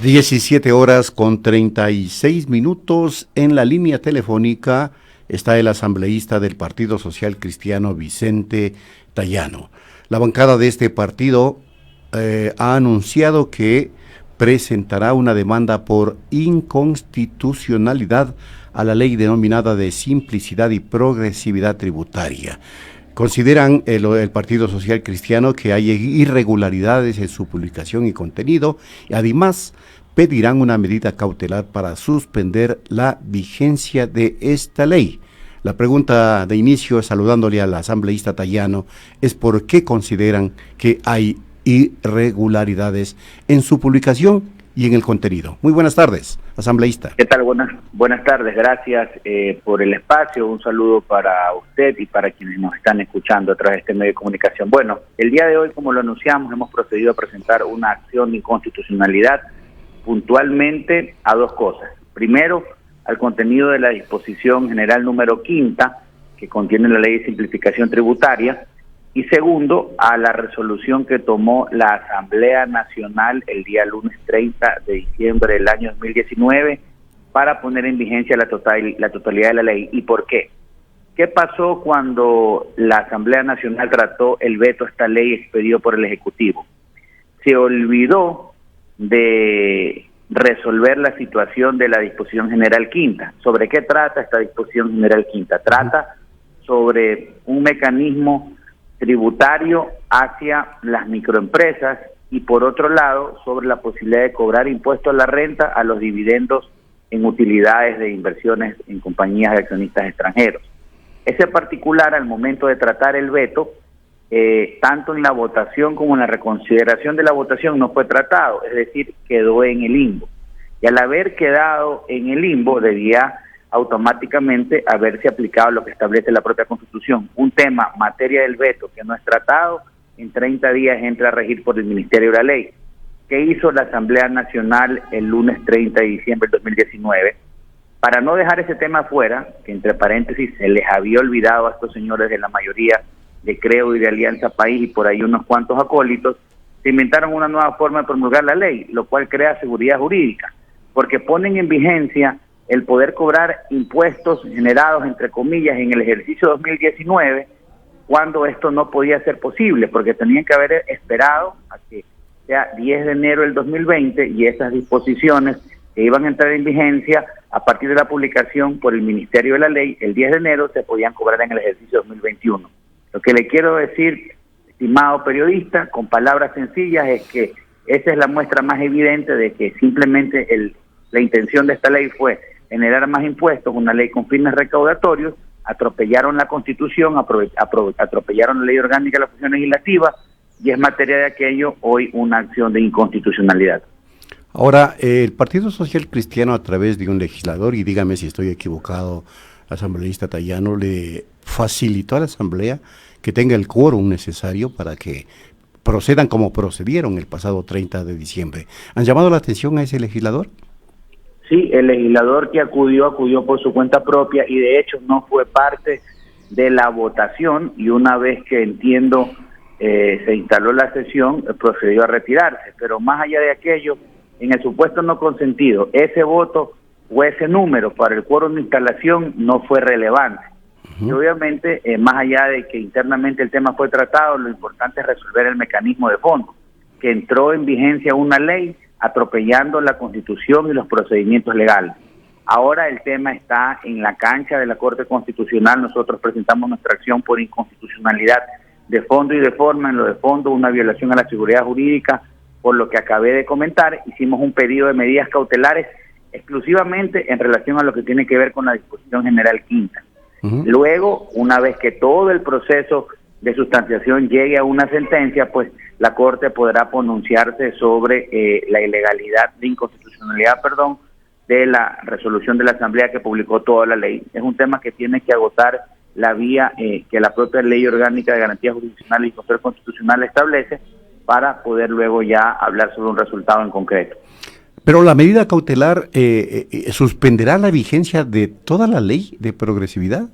17:36 en la línea telefónica está el asambleísta del Partido Social Cristiano Vicente Tayano. La bancada de este partido ha anunciado que presentará una demanda por inconstitucionalidad a la ley denominada de simplicidad y progresividad tributaria. Consideran el Partido Social Cristiano que hay irregularidades en su publicación y contenido, y además pedirán una medida cautelar para suspender la vigencia de esta ley. La pregunta de inicio, saludándole al asambleísta Tayano, es por qué consideran que hay irregularidades en su publicación y en el contenido. Muy buenas tardes, asambleísta. ¿Qué tal? Buenas tardes, gracias por el espacio. Un saludo para usted y para quienes nos están escuchando a través de este medio de comunicación. Bueno, el día de hoy, como lo anunciamos, hemos procedido a presentar una acción de inconstitucionalidad puntualmente a dos cosas. Primero, al contenido de la disposición general número 5, que contiene la ley de simplificación tributaria, y segundo, a la resolución que tomó la Asamblea Nacional el día lunes 30 de diciembre del año 2019 para poner en vigencia la totalidad de la ley. ¿Y por qué? ¿Qué pasó cuando la Asamblea Nacional trató el veto a esta ley expedido por el Ejecutivo? Se olvidó de resolver la situación de la disposición general 5. ¿Sobre qué trata esta disposición general 5? Trata sobre un mecanismo tributario hacia las microempresas y por otro lado sobre la posibilidad de cobrar impuestos a la renta a los dividendos en utilidades de inversiones en compañías de accionistas extranjeros. Ese particular, al momento de tratar el veto, tanto en la votación como en la reconsideración de la votación no fue tratado, es decir, quedó en el limbo. Y al haber quedado en el limbo debía automáticamente haberse aplicado lo que establece la propia Constitución. Un tema, materia del veto, que no es tratado, en 30 días entra a regir por el Ministerio de la Ley. ¿Qué hizo la Asamblea Nacional el lunes 30 de diciembre del 2019? Para no dejar ese tema fuera, que entre paréntesis se les había olvidado a estos señores de la mayoría de Creo y de Alianza País y por ahí unos cuantos acólitos, se inventaron una nueva forma de promulgar la ley, lo cual crea seguridad jurídica, porque ponen en vigencia el poder cobrar impuestos generados, entre comillas, en el ejercicio 2019, cuando esto no podía ser posible, porque tenían que haber esperado a que sea 10 de enero del 2020 y esas disposiciones que iban a entrar en vigencia a partir de la publicación por el Ministerio de la Ley, el 10 de enero se podían cobrar en el ejercicio 2021. Lo que le quiero decir, estimado periodista, con palabras sencillas, es que esa es la muestra más evidente de que simplemente la intención de esta ley fue generar más impuestos, una ley con fines recaudatorios, atropellaron la Constitución, atropellaron la ley orgánica de la función legislativa, y es materia de aquello hoy una acción de inconstitucionalidad. Ahora, el Partido Social Cristiano, a través de un legislador, y dígame si estoy equivocado, asambleísta Tayano, le facilitó a la Asamblea que tenga el quórum necesario para que procedan como procedieron el pasado 30 de diciembre. ¿Han llamado la atención a ese legislador? Sí, el legislador que acudió por su cuenta propia y de hecho no fue parte de la votación, y una vez que entiendo se instaló la sesión, procedió a retirarse. Pero más allá de aquello, en el supuesto no consentido, ese voto o ese número para el quórum de instalación no fue relevante. Y obviamente, más allá de que internamente el tema fue tratado, lo importante es resolver el mecanismo de fondo, que entró en vigencia una ley atropellando la Constitución y los procedimientos legales. Ahora el tema está en la cancha de la Corte Constitucional. Nosotros presentamos nuestra acción por inconstitucionalidad de fondo y de forma. En lo de fondo, una violación a la seguridad jurídica, por lo que acabé de comentar. Hicimos un pedido de medidas cautelares exclusivamente en relación a lo que tiene que ver con la disposición general 5. Luego, una vez que todo el proceso de sustanciación llegue a una sentencia, pues la Corte podrá pronunciarse sobre la ilegalidad de inconstitucionalidad, de la resolución de la Asamblea que publicó toda la ley. Es un tema que tiene que agotar la vía que la propia Ley Orgánica de Garantías Jurisdiccionales y Control Constitucional establece para poder luego ya hablar sobre un resultado en concreto. Pero la medida cautelar suspenderá la vigencia de toda la ley de progresividad.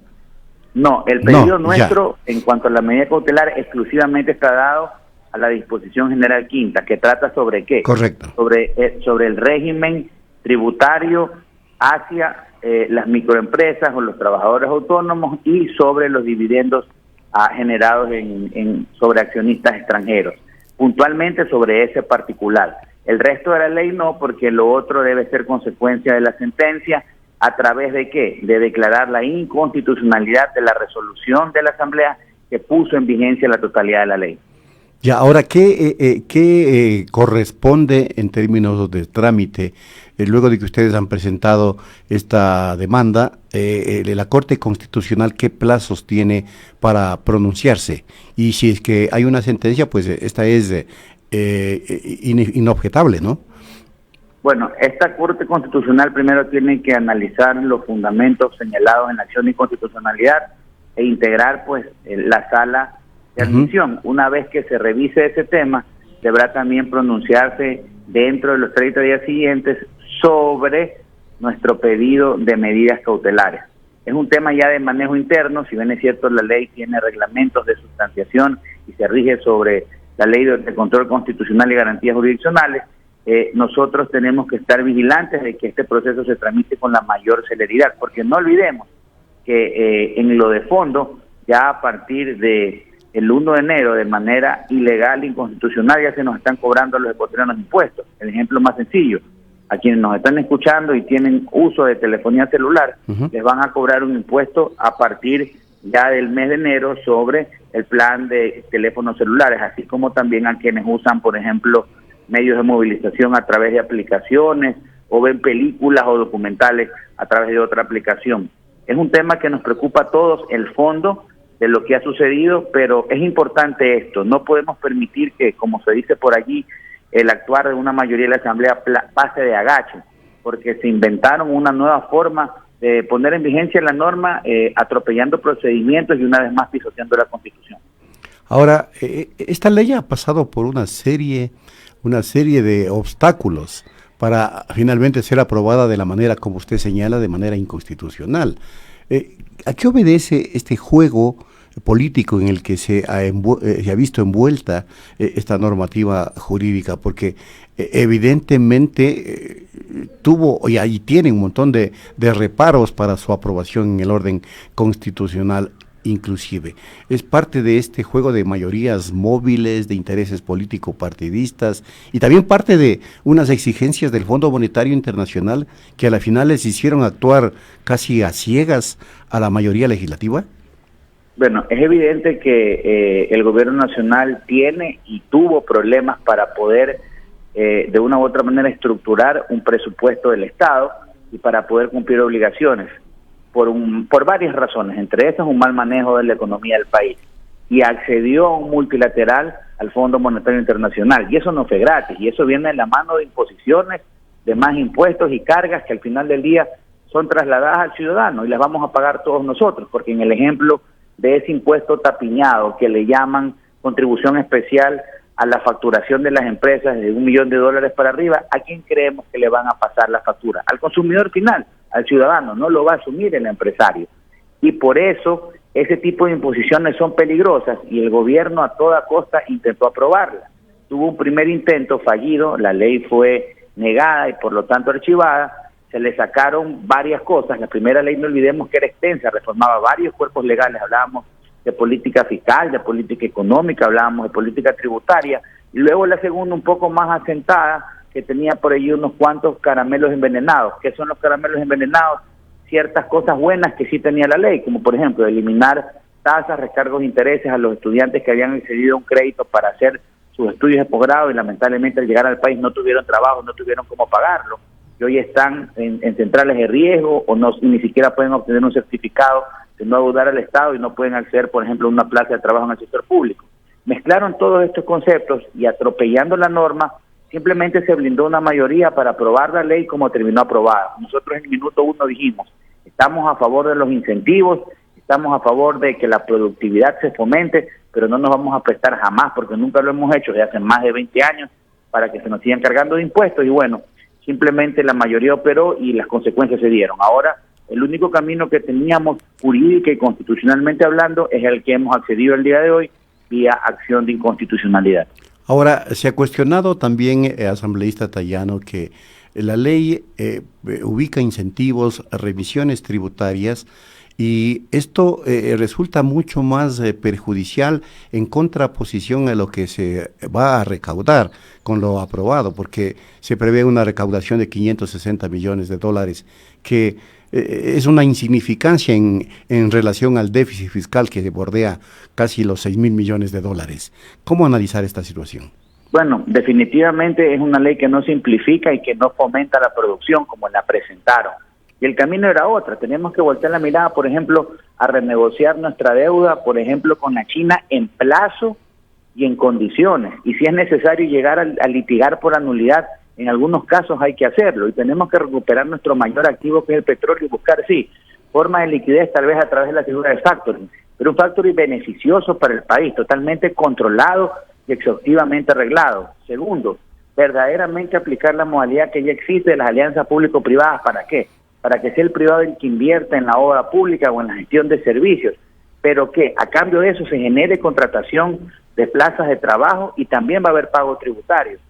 No, el pedido nuestro en cuanto a la medida cautelar exclusivamente está dado a la disposición general quinta, que trata sobre qué. Correcto. Sobre el régimen tributario hacia las microempresas o los trabajadores autónomos y sobre los dividendos generados sobre accionistas extranjeros, puntualmente sobre ese particular. El resto de la ley no, porque lo otro debe ser consecuencia de la sentencia. ¿A través de qué? De declarar la inconstitucionalidad de la resolución de la Asamblea que puso en vigencia la totalidad de la ley. Ya, ahora, ¿qué corresponde en términos de trámite luego de que ustedes han presentado esta demanda? La Corte Constitucional, ¿qué plazos tiene para pronunciarse? Y si es que hay una sentencia, pues esta es inobjetable, ¿no? Bueno, esta Corte Constitucional primero tiene que analizar los fundamentos señalados en la acción de inconstitucionalidad e integrar pues la sala de admisión. Una vez que se revise ese tema, deberá también pronunciarse dentro de los 30 días siguientes sobre nuestro pedido de medidas cautelares. Es un tema ya de manejo interno, si bien es cierto la ley tiene reglamentos de sustanciación y se rige sobre la ley de control constitucional y garantías jurisdiccionales. Nosotros tenemos que estar vigilantes de que este proceso se tramite con la mayor celeridad, porque no olvidemos que en lo de fondo, ya a partir de el 1 de enero, de manera ilegal e inconstitucional, ya se nos están cobrando a los ecuatorianos impuestos. El ejemplo más sencillo, a quienes nos están escuchando y tienen uso de telefonía celular, les van a cobrar un impuesto a partir ya del mes de enero sobre el plan de teléfonos celulares, así como también a quienes usan, por ejemplo, medios de movilización a través de aplicaciones o ven películas o documentales a través de otra aplicación. Es un tema que nos preocupa a todos, el fondo de lo que ha sucedido, pero es importante esto, no podemos permitir que, como se dice por allí, el actuar de una mayoría de la Asamblea pase de agache, porque se inventaron una nueva forma de poner en vigencia la norma, atropellando procedimientos y una vez más pisoteando la Constitución. Ahora, esta ley ha pasado por una serie de obstáculos para finalmente ser aprobada de la manera como usted señala, de manera inconstitucional. ¿A qué obedece este juego político en el que se ha visto envuelta esta normativa jurídica? Porque evidentemente tuvo y ahí tiene un montón de reparos para su aprobación en el orden constitucional. Inclusive, es parte de este juego de mayorías móviles, de intereses político-partidistas y también parte de unas exigencias del Fondo Monetario Internacional que a la final les hicieron actuar casi a ciegas a la mayoría legislativa. Bueno, es evidente que el gobierno nacional tiene y tuvo problemas para poder de una u otra manera estructurar un presupuesto del Estado y para poder cumplir obligaciones. Por varias razones, entre esas un mal manejo de la economía del país, y accedió a un multilateral al Fondo Monetario Internacional, y eso no fue gratis, y eso viene de la mano de imposiciones, de más impuestos y cargas que al final del día son trasladadas al ciudadano y las vamos a pagar todos nosotros, porque en el ejemplo de ese impuesto tapiñado que le llaman contribución especial a la facturación de las empresas de $1 millón para arriba, ¿a quién creemos que le van a pasar la factura? Al consumidor final, al ciudadano, no lo va a asumir el empresario. Y por eso ese tipo de imposiciones son peligrosas y el gobierno a toda costa intentó aprobarla. Tuvo un primer intento fallido, la ley fue negada y por lo tanto archivada, se le sacaron varias cosas. La primera ley, no olvidemos que era extensa, reformaba varios cuerpos legales, hablábamos de política fiscal, de política económica, hablábamos de política tributaria, y luego la segunda un poco más asentada, que tenía por ahí unos cuantos caramelos envenenados. ¿Qué son los caramelos envenenados? Ciertas cosas buenas que sí tenía la ley, como por ejemplo eliminar tasas, recargos de intereses a los estudiantes que habían accedido a un crédito para hacer sus estudios de posgrado y lamentablemente al llegar al país no tuvieron trabajo, no tuvieron cómo pagarlo, y hoy están en centrales de riesgo o ni siquiera pueden obtener un certificado de no deudar al Estado y no pueden acceder, por ejemplo, a una plaza de trabajo en el sector público. Mezclaron todos estos conceptos y atropellando la norma, simplemente se blindó una mayoría para aprobar la ley como terminó aprobada. Nosotros en el minuto 1 dijimos, estamos a favor de los incentivos, estamos a favor de que la productividad se fomente, pero no nos vamos a prestar jamás, porque nunca lo hemos hecho desde hace más de 20 años, para que se nos sigan cargando de impuestos. Y bueno, simplemente la mayoría operó y las consecuencias se dieron. Ahora, el único camino que teníamos jurídica y constitucionalmente hablando es el que hemos accedido el día de hoy vía acción de inconstitucionalidad. Ahora, se ha cuestionado también, asambleísta Tayano, que la ley ubica incentivos, remisiones tributarias, y esto resulta mucho más perjudicial en contraposición a lo que se va a recaudar con lo aprobado, porque se prevé una recaudación de 560 millones de dólares, que es una insignificancia en relación al déficit fiscal que bordea casi los 6.000 millones de dólares. ¿Cómo analizar esta situación? Bueno, definitivamente es una ley que no simplifica y que no fomenta la producción como la presentaron. Y el camino era otro. Tenemos que voltear la mirada, por ejemplo, a renegociar nuestra deuda, por ejemplo, con la China en plazo y en condiciones. Y si es necesario llegar a litigar por anulidad, en algunos casos hay que hacerlo. Y tenemos que recuperar nuestro mayor activo, que es el petróleo, y buscar, sí, forma de liquidez, tal vez a través de la figura de factoring, pero un factoring beneficioso para el país, totalmente controlado y exhaustivamente arreglado. Segundo, verdaderamente aplicar la modalidad que ya existe de las alianzas público-privadas. ¿Para qué? Para que sea el privado el que invierta en la obra pública o en la gestión de servicios, pero que a cambio de eso se genere contratación de plazas de trabajo y también va a haber pagos tributarios.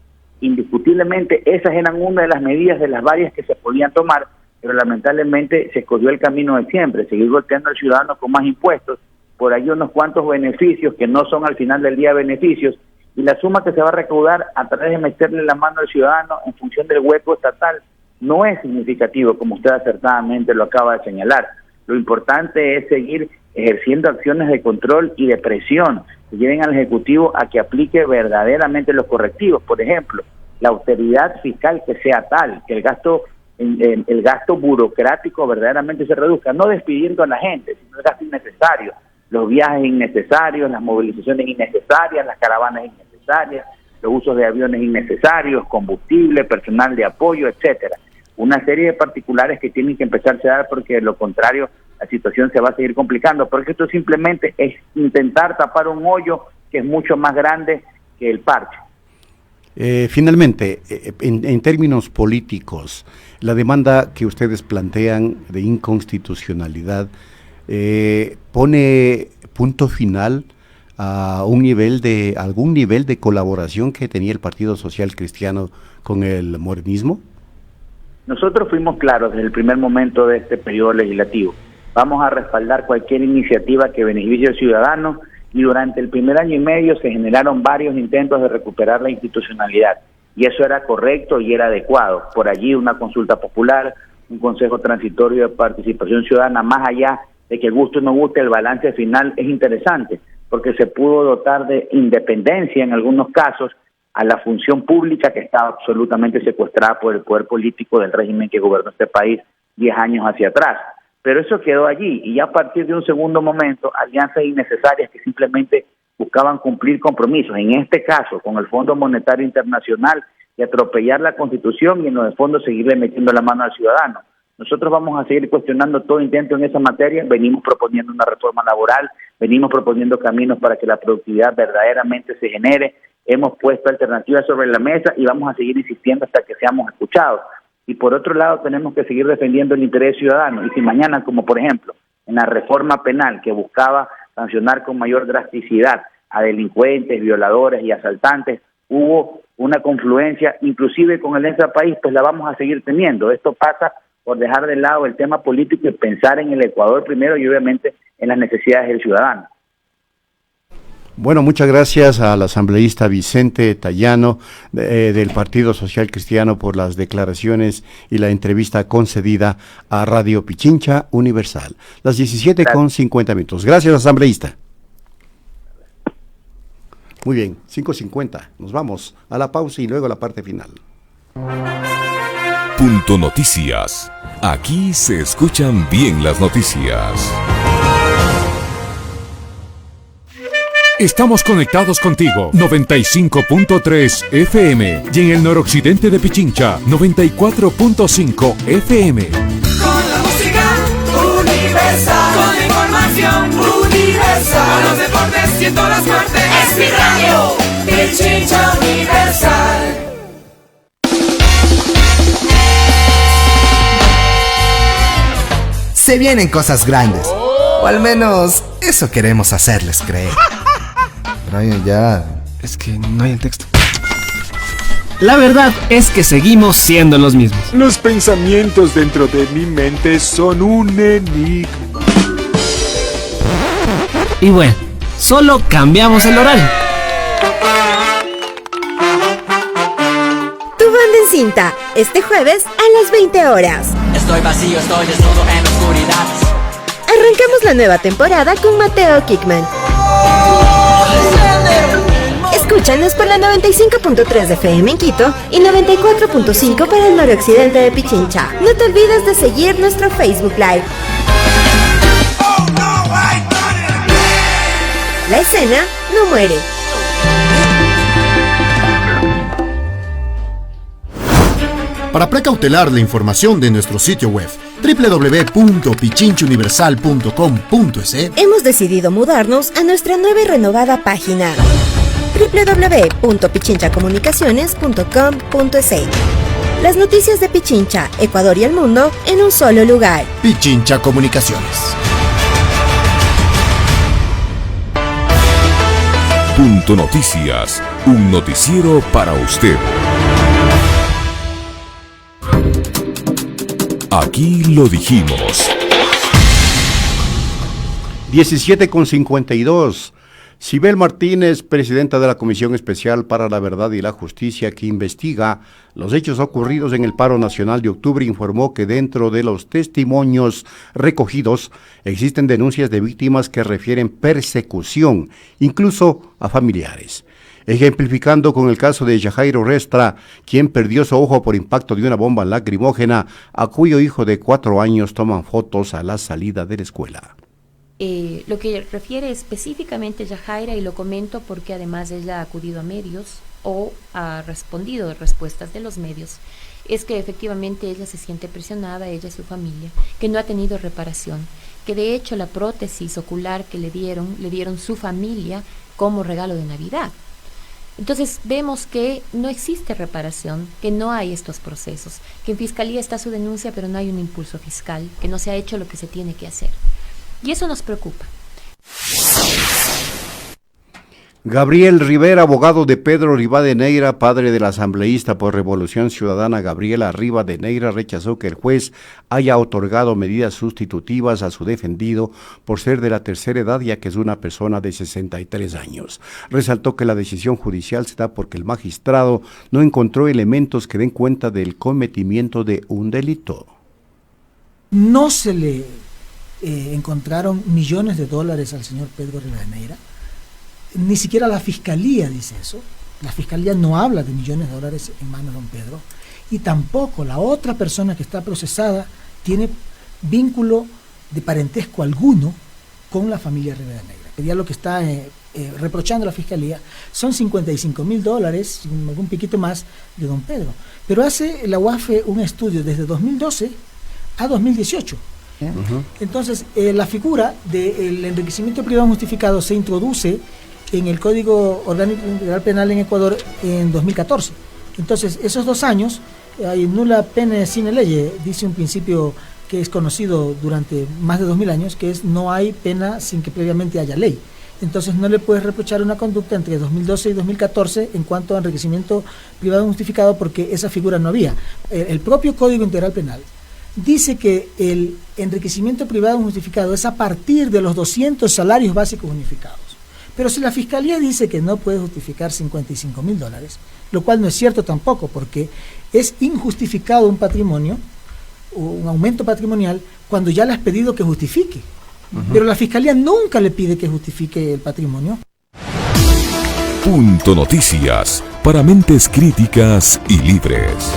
Indiscutiblemente esas eran una de las medidas de las varias que se podían tomar, pero lamentablemente se escogió el camino de siempre, seguir golpeando al ciudadano con más impuestos, por ahí unos cuantos beneficios que no son al final del día beneficios, y la suma que se va a recaudar a través de meterle la mano al ciudadano en función del hueco estatal no es significativo, como usted acertadamente lo acaba de señalar. Lo importante es seguir ejerciendo acciones de control y de presión que lleven al Ejecutivo a que aplique verdaderamente los correctivos. Por ejemplo, la austeridad fiscal que sea tal, que el gasto burocrático verdaderamente se reduzca, no despidiendo a la gente, sino el gasto innecesario, los viajes innecesarios, las movilizaciones innecesarias, las caravanas innecesarias, los usos de aviones innecesarios, combustible, personal de apoyo, etcétera. Una serie de particulares que tienen que empezarse a dar, porque de lo contrario la situación se va a seguir complicando, porque esto simplemente es intentar tapar un hoyo que es mucho más grande que el parche. Finalmente, en términos políticos, la demanda que ustedes plantean de inconstitucionalidad pone punto final a algún nivel de colaboración que tenía el Partido Social Cristiano con el morenismo. Nosotros fuimos claros desde el primer momento de este periodo legislativo. Vamos a respaldar cualquier iniciativa que beneficie al ciudadano, y durante el primer año y medio se generaron varios intentos de recuperar la institucionalidad, y eso era correcto y era adecuado. Por allí una consulta popular, un consejo transitorio de participación ciudadana, más allá de que guste o no guste, el balance final es interesante, porque se pudo dotar de independencia en algunos casos a la función pública que estaba absolutamente secuestrada por el poder político del régimen que gobernó este país 10 años hacia atrás. Pero eso quedó allí, y ya a partir de un segundo momento, alianzas innecesarias que simplemente buscaban cumplir compromisos, en este caso con el Fondo Monetario Internacional, y atropellar la Constitución, y en los fondos seguirle metiendo la mano al ciudadano. Nosotros vamos a seguir cuestionando todo intento en esa materia. Venimos proponiendo una reforma laboral, venimos proponiendo caminos para que la productividad verdaderamente se genere, hemos puesto alternativas sobre la mesa y vamos a seguir insistiendo hasta que seamos escuchados. Y por otro lado tenemos que seguir defendiendo el interés ciudadano, y si mañana, como por ejemplo en la reforma penal que buscaba sancionar con mayor drasticidad a delincuentes, violadores y asaltantes, hubo una confluencia inclusive con el ENSA País, pues la vamos a seguir teniendo. Esto pasa por dejar de lado el tema político y pensar en el Ecuador primero, y obviamente en las necesidades del ciudadano. Bueno, muchas gracias al asambleísta Vicente Tayano del Partido Social Cristiano por las declaraciones y la entrevista concedida a Radio Pichincha Universal. Las 17:50. Gracias, asambleísta. Muy bien, 5:50. Nos vamos a la pausa y luego a la parte final. Punto Noticias. Aquí se escuchan bien las noticias. Estamos conectados contigo, 95.3 FM, y en el noroccidente de Pichincha, 94.5 FM. Con la música universal, con la información universal, con los deportes y en todas partes, es mi radio, Pichincha Universal. Se vienen cosas grandes, o al menos eso queremos hacerles creer. Brian, ya, Es que no hay el texto. La verdad es que seguimos siendo los mismos. Los pensamientos dentro de mi mente son un enigma. Y bueno, solo cambiamos el horario. Tu banda en cinta, este jueves a las 20 horas. Estoy vacío, estoy desnudo en la oscuridad. Arrancamos la nueva temporada con Mateo Kickman. Escúchanos por la 95.3 de FM en Quito y 94.5 para el noroccidente de Pichincha. No te olvides de seguir nuestro Facebook Live. La escena no muere. Para precautelar la información de nuestro sitio web www.pichinchauniversal.com.es, Hemos decidido mudarnos a nuestra nueva y renovada página www.pichinchacomunicaciones.com.es. Las noticias de Pichincha, Ecuador y el mundo en un solo lugar. Pichincha Comunicaciones. Punto Noticias, un noticiero para usted. Aquí lo dijimos. 17:52. Sibel Martínez, presidenta de la Comisión Especial para la Verdad y la Justicia, que investiga los hechos ocurridos en el paro nacional de octubre, informó que dentro de los testimonios recogidos existen denuncias de víctimas que refieren persecución, incluso a familiares. Ejemplificando con el caso de Yajairo Restra, quien perdió su ojo por impacto de una bomba lacrimógena, a cuyo hijo de 4 años toman fotos a la salida de la escuela. Lo que refiere específicamente a Yajaira, y lo comento porque además ella ha acudido a medios o ha respondido de respuestas de los medios, es que efectivamente ella se siente presionada, ella y su familia, que no ha tenido reparación, que de hecho la prótesis ocular que le dieron su familia como regalo de Navidad. Entonces vemos que no existe reparación, que no hay estos procesos, que en Fiscalía está su denuncia pero no hay un impulso fiscal, que no se ha hecho lo que se tiene que hacer. Y eso nos preocupa. Gabriel Rivera, abogado de Pedro Rivadeneira, padre del asambleísta por Revolución Ciudadana Gabriela Rivadeneira, rechazó que el juez haya otorgado medidas sustitutivas a su defendido por ser de la tercera edad, ya que es una persona de 63 años. Resaltó que la decisión judicial se da porque el magistrado no encontró elementos que den cuenta del cometimiento de un delito. No se le encontraron millones de dólares al señor Pedro Rivadeneira. Ni siquiera la Fiscalía dice eso. La Fiscalía no habla de millones de dólares en manos de don Pedro. Y tampoco la otra persona que está procesada tiene vínculo de parentesco alguno con la familia Rivadeneira. Ya lo que está reprochando la Fiscalía son $55,000, algún piquito más, de don Pedro. Pero hace la UAFE un estudio desde 2012 a 2018. Entonces, la figura del enriquecimiento privado justificado se introduce en el Código Orgánico Integral Penal en Ecuador en 2014. Entonces, esos 2 años, hay nulla pene sine lege, dice un principio que es conocido durante más de 2000 años, que es no hay pena sin que previamente haya ley. Entonces, no le puedes reprochar una conducta entre 2012 y 2014 en cuanto a enriquecimiento privado justificado, porque esa figura no había. El propio Código Integral Penal dice que el enriquecimiento privado justificado es a partir de los 200 salarios básicos unificados. Pero si la Fiscalía dice que no puede justificar $55,000, lo cual no es cierto tampoco, porque es injustificado un patrimonio, un aumento patrimonial, cuando ya le has pedido que justifique. Pero la Fiscalía nunca le pide que justifique el patrimonio. Punto Noticias, para mentes críticas y libres.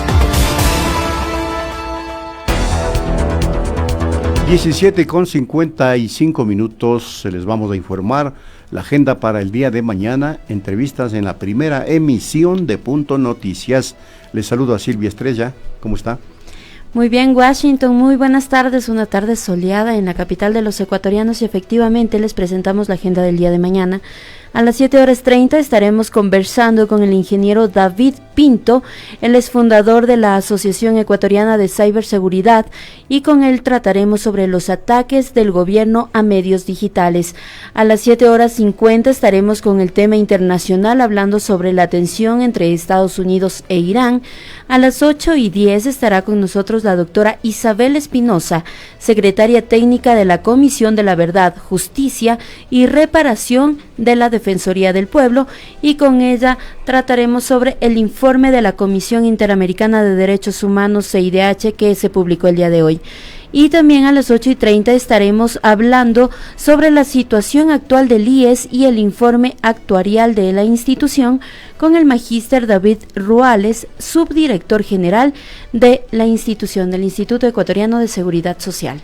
17:55, se les vamos a informar la agenda para el día de mañana, entrevistas en la primera emisión de Punto Noticias. Les saludo a Silvia Estrella, ¿cómo está? Muy bien, Washington, muy buenas tardes, una tarde soleada en la capital de los ecuatorianos, y efectivamente les presentamos la agenda del día de mañana. A las 7:30 estaremos conversando con el ingeniero David Pinto, él es fundador de la Asociación Ecuatoriana de Ciberseguridad, y con él trataremos sobre los ataques del gobierno a medios digitales. A las 7:50 estaremos con el tema internacional hablando sobre la tensión entre Estados Unidos e Irán. A las 8:10 estará con nosotros la doctora Isabel Espinosa, secretaria técnica de la Comisión de la Verdad, Justicia y Reparación de la Defensoría del Pueblo, y con ella trataremos sobre el informe de la Comisión Interamericana de Derechos Humanos, CIDH, que se publicó el día de hoy. Y también a las 8:30 estaremos hablando sobre la situación actual del IES y el informe actuarial de la institución con el magíster David Ruales, subdirector general de la institución del Instituto Ecuatoriano de Seguridad Social.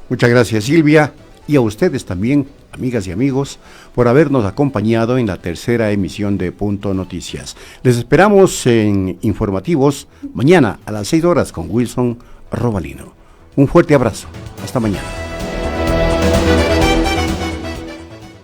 Muchas gracias, Silvia, y a ustedes también, amigas y amigos, por habernos acompañado en la tercera emisión de Punto Noticias. Les esperamos en informativos mañana a las 6 horas con Wilson Robalino. Un fuerte abrazo. Hasta mañana.